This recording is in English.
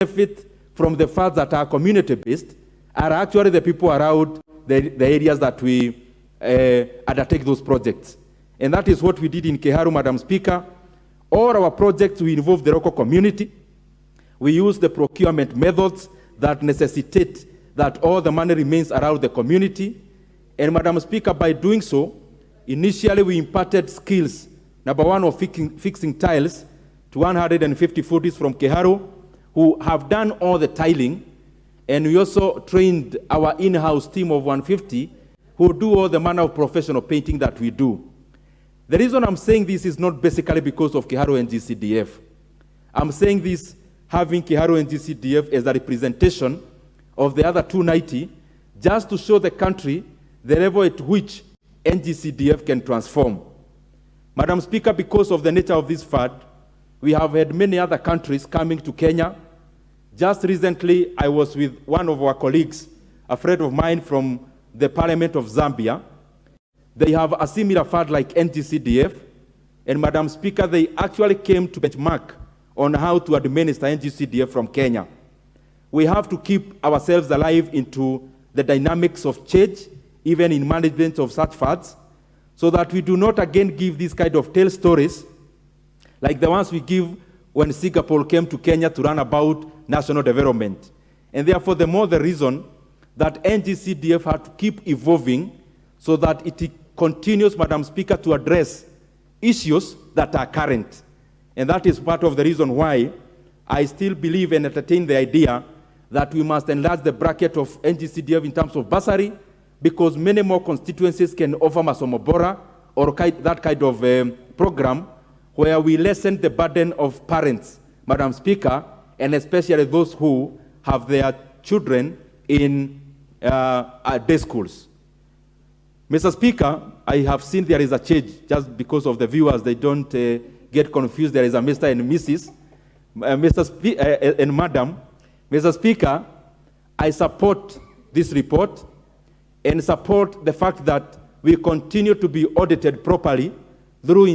benefit from the funds that are community-based are actually the people around the areas that we undertake those projects. And that is what we did in Keharu, Madam Speaker. All our projects, we involve the local community. We use the procurement methods that necessitate that all the money remains around the community. And Madam Speaker, by doing so, initially we imparted skills. Number one, of fixing tiles to 150 foodies from Keharu who have done all the tiling. And we also trained our in-house team of 150 who do all the manner of professional painting that we do. The reason I'm saying this is not basically because of Keharu and GCDF. I'm saying this having Keharu and GCDF as a representation of the other 290, just to show the country the level at which NGCDF can transform. Madam Speaker, because of the nature of this fund, we have had many other countries coming to Kenya. Just recently, I was with one of our colleagues, a friend of mine from the Parliament of Zambia. They have a similar fund like NGCDF, and Madam Speaker, they actually came to benchmark on how to administer NGCDF from Kenya. We have to keep ourselves alive into the dynamics of change, even in management of such funds, so that we do not again give these kind of tale stories like the ones we give when Singapore came to Kenya to run about national development. And therefore, the more the reason that NGCDF had to keep evolving so that it continues, Madam Speaker, to address issues that are current. And that is part of the reason why I still believe and entertain the idea that we must enlarge the bracket of NGCDF in terms of bursary, because many more constituencies can offer Masomobora or that kind of program where we lessen the burden of parents, Madam Speaker, and especially those who have their children in day schools. Mr. Speaker, I have seen there is a change, just because of the viewers, they don't get confused. There is a Mr. and Mrs. And Madam. Mr. Speaker, I support this report and support the fact that we continue to be audited properly through